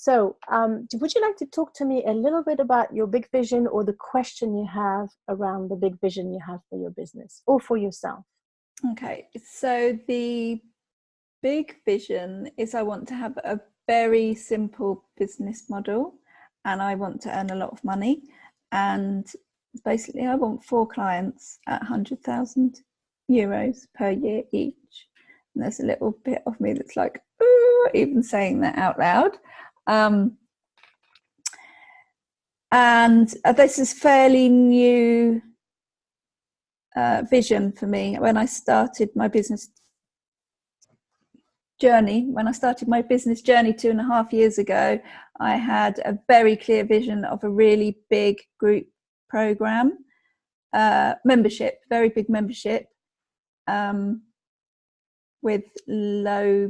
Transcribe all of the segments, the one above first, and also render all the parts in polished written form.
So, would you like to talk to me a little bit about your big vision or the question you have around the big vision you have for your business or for yourself? Okay, so the big vision is I want to have a very simple business model, and I want to earn a lot of money. And basically, I want 4 clients at 100,000 euros per year each. And there's a little bit of me that's like, ooh, even saying that out loud. And this is fairly new vision for me. When I started my business journey 2.5 years ago, I had a very clear vision of a really big group program, membership, very big membership, with low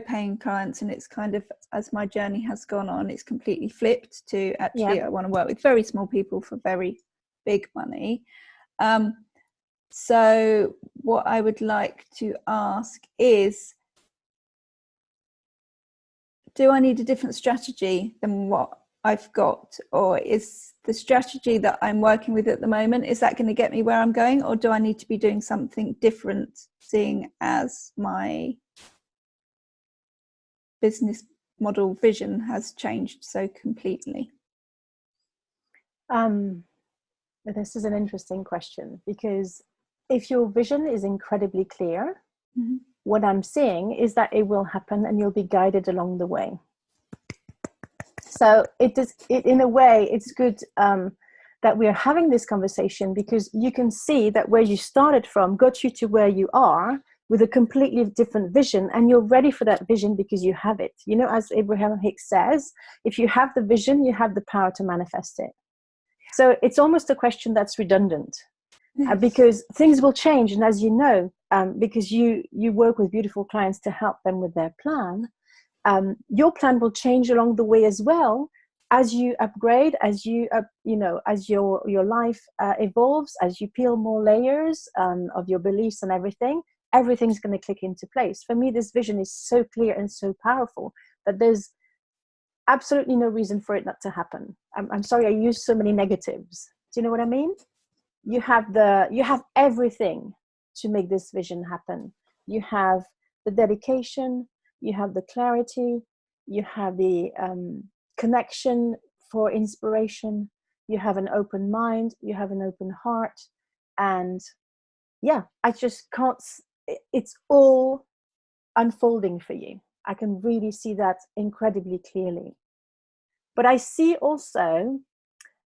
paying clients. And it's kind of, as my journey has gone on, it's completely flipped to actually I want to work with very small people for very big money. So what I would like to ask is, do I need a different strategy than what I've got? Or is the strategy that I'm working with at the moment, is that going to get me where I'm going? Or do I need to be doing something different, seeing as my business model vision has changed so completely? This is an interesting question, because if your vision is incredibly clear, what I'm seeing is that it will happen and you'll be guided along the way. So in a way, it's good that we're having this conversation, because you can see that where you started from got you to where you are with a completely different vision, and you're ready for that vision because you have it. You know, as Abraham Hicks says, if you have the vision, you have the power to manifest it. So it's almost a question that's redundant, because things will change. And as you know, because you work with beautiful clients to help them with their plan, your plan will change along the way as well, as you upgrade, as as your life evolves, as you peel more layers of your beliefs and everything's going to click into place. For me, this vision is so clear and so powerful that there's absolutely no reason for it not to happen. I'm sorry I use so many negatives. Do you know what I mean? You have everything to make this vision happen. You have the dedication, you have the clarity, you have the connection for inspiration, you have an open mind, you have an open heart, and I just can't. It's all unfolding for you. I can really see that incredibly clearly. But I see also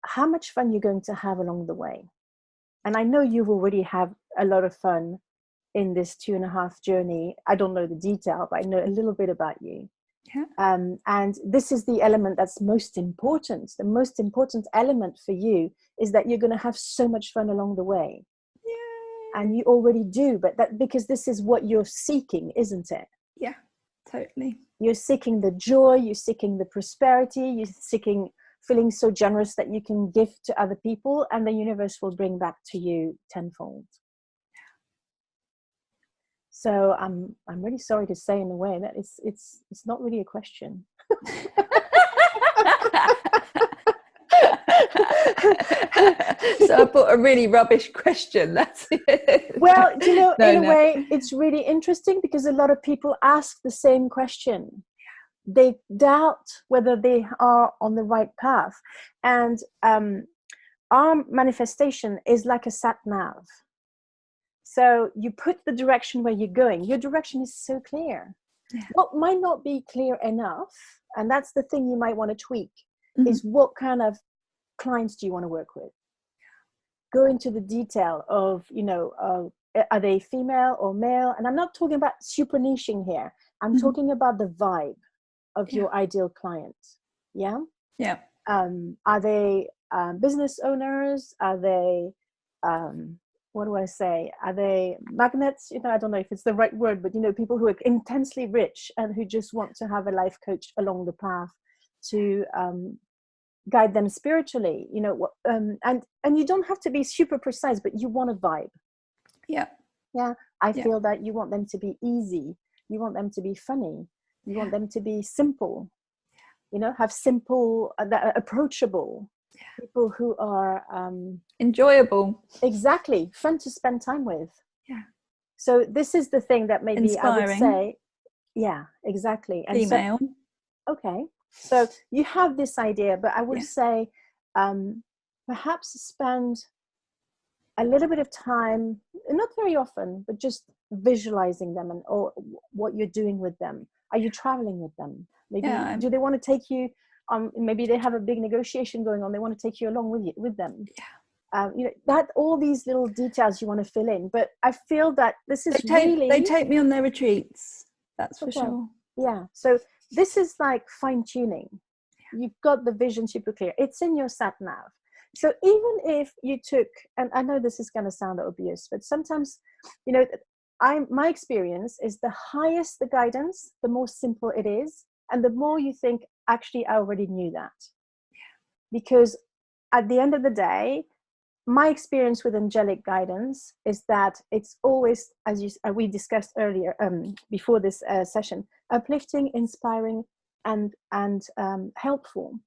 how much fun you're going to have along the way. And I know you've already had a lot of fun in this 2.5 journey. I don't know the detail, but I know a little bit about you. Yeah. And this is the element that's most important. The most important element for you is that you're going to have so much fun along the way. Yeah. And you already do, but because this is what you're seeking, isn't it? Yeah, totally. You're seeking the joy, you're seeking the prosperity, you're seeking feeling so generous that you can give to other people, and the universe will bring back to you tenfold. So I'm really sorry to say, in a way, that it's not really a question. So I put a really rubbish question. That's it. Well, in a way, it's really interesting, because a lot of people ask the same question. They doubt whether they are on the right path. And our manifestation is like a sat nav. So you put the direction where you're going. Your direction is so clear. Yeah. What might not be clear enough, and that's the thing you might want to tweak, is what kind of clients do you want to work with? Go into the detail of, are they female or male? And I'm not talking about super niching here. I'm talking about the vibe of your ideal client. Yeah. Yeah. Are they business owners? Are they, what do I say? Are they magnets? I don't know if it's the right word, but, people who are intensely rich and who just want to have a life coach along the path to guide them spiritually, and you don't have to be super precise, but you want a vibe. Yeah. Yeah. I feel that you want them to be easy. You want them to be funny. You want them to be simple, have simple, approachable, people who are enjoyable, exactly, fun to spend time with. Yeah. So this is the thing that maybe inspiring. I would say, yeah, exactly. And female. So, okay, so you have this idea, but I would say perhaps spend a little bit of time, not very often, but just visualizing them or what you're doing with them. Are you traveling with them? Maybe do they want to take you? Maybe they have a big negotiation going on. They want to take you along with them. Yeah. That all these little details you want to fill in. But I feel that this is they take me on their retreats. That's for sure. Yeah. So this is like fine tuning. You've got the vision super clear. It's in your sat nav. So even if you took, and I know this is going to sound obvious, but sometimes, my experience is the highest the guidance, the more simple it is. And the more you think, actually, I already knew that. Yeah. Because at the end of the day, my experience with angelic guidance is that it's always, as we discussed earlier, before this session, uplifting, inspiring, and helpful.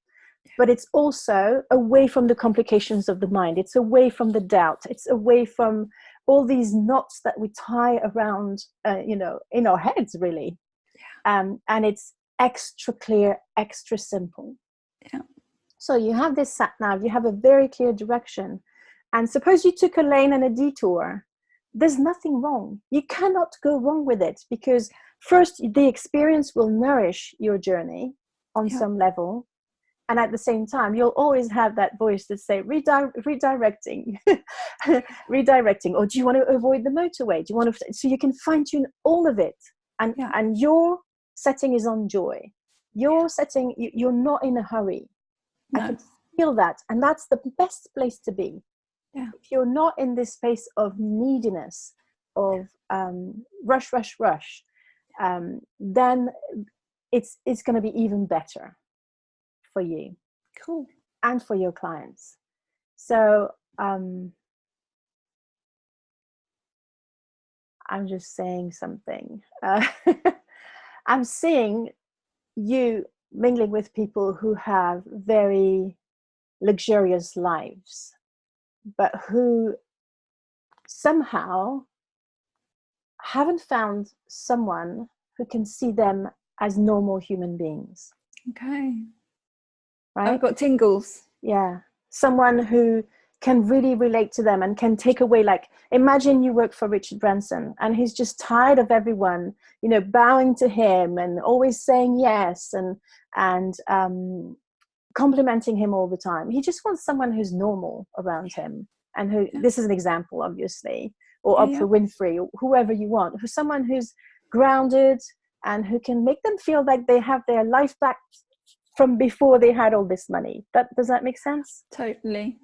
But it's also away from the complications of the mind. It's away from the doubt. It's away from all these knots that we tie around, in our heads, really. Yeah. And it's extra clear, extra simple. Yeah. So you have this sat nav. You have a very clear direction. And suppose you took a lane and a detour. There's nothing wrong. You cannot go wrong with it, because first, the experience will nourish your journey on some level. And at the same time, you'll always have that voice that say, redirecting, redirecting, or do you want to avoid the motorway? Do you want to? So you can fine tune all of it. And your setting is on joy. Your setting, you're not in a hurry. No. I can feel that. And that's the best place to be. Yeah. If you're not in this space of neediness, of rush, then it's going to be even better for you. Cool. And for your clients. So I'm just saying something. I'm seeing you mingling with people who have very luxurious lives, but who somehow haven't found someone who can see them as normal human beings. Okay. Right? I've got tingles. Yeah. Someone who can really relate to them and can take away, like, imagine you work for Richard Branson and he's just tired of everyone, bowing to him and always saying yes and complimenting him all the time. He just wants someone who's normal around him, and who, this is an example, obviously, or Oprah Winfrey, or whoever you want, who's someone who's grounded and who can make them feel like they have their life back from before they had all this money. Does that make sense? Totally.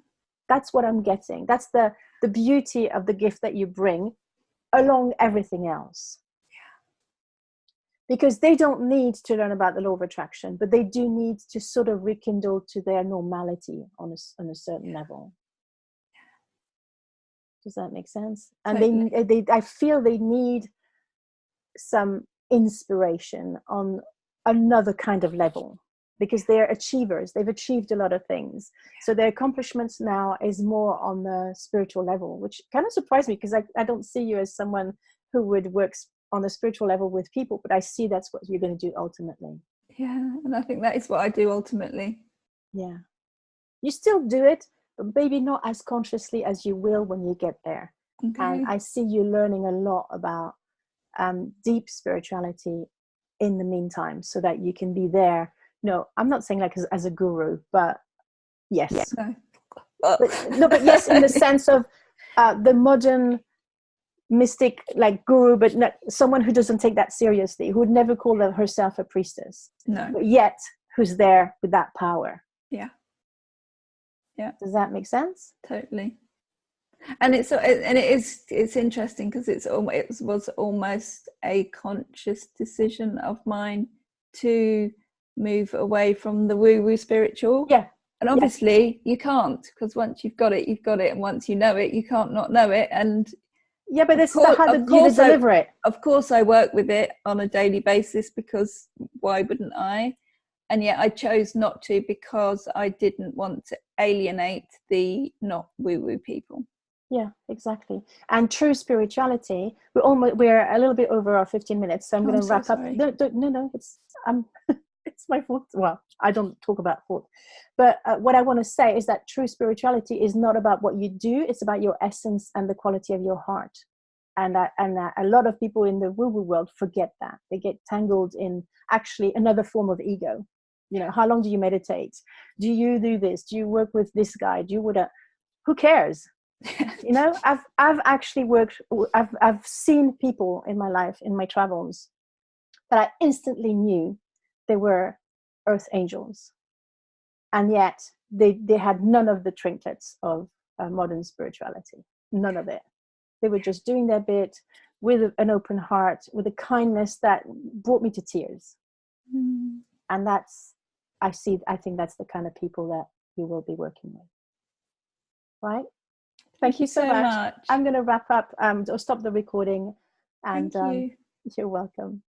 That's what I'm getting. That's the beauty of the gift that you bring along everything else. Yeah. Because they don't need to learn about the law of attraction, but they do need to sort of rekindle to their normality on a certain level. Does that make sense? Totally. And I feel they need some inspiration on another kind of level, because they're achievers. They've achieved a lot of things. So their accomplishments now is more on the spiritual level, which kind of surprised me, because I don't see you as someone who would work on a spiritual level with people, but I see that's what you're going to do ultimately. Yeah, and I think that is what I do ultimately. Yeah. You still do it, but maybe not as consciously as you will when you get there. Okay. And I see you learning a lot about deep spirituality in the meantime, so that you can be there. No, I'm not saying like as a guru, but yes. No. But yes, in the sense of the modern mystic, like guru, but not someone who doesn't take that seriously, who would never call herself a priestess. No. But yet who's there with that power. Yeah. Yeah. Does that make sense? Totally. And it's interesting, because it was almost a conscious decision of mine to move away from the woo-woo spiritual. Yeah. And obviously you can't, because once you've got it, and once you know it, you can't not know it. And Yeah, but Of this is course, how of you course, deliver it. of course, I work with it on a daily basis, because why wouldn't I? And yet I chose not to, because I didn't want to alienate the not woo-woo people. Yeah, exactly. And true spirituality, we're a little bit over our 15 minutes, so I'm Oh, going I'm to so wrap up. sorry. No, it's it's my fault. Well, I don't talk about fault, but what I want to say is that true spirituality is not about what you do; it's about your essence and the quality of your heart. And a lot of people in the woo-woo world forget that. They get tangled in actually another form of ego. You know, how long do you meditate? Do you do this? Do you work with this guy? Do you would? Who cares? You know, I've actually worked. I've seen people in my life, in my travels, that I instantly knew they were earth angels, and yet they had none of the trinkets of modern spirituality. None of it. They were just doing their bit with an open heart, with a kindness that brought me to tears. Mm. And I think that's the kind of people that you will be working with. Right? Thank Thank you you so so much. much. I'm going to wrap up or stop the recording. And Thank you. you're welcome.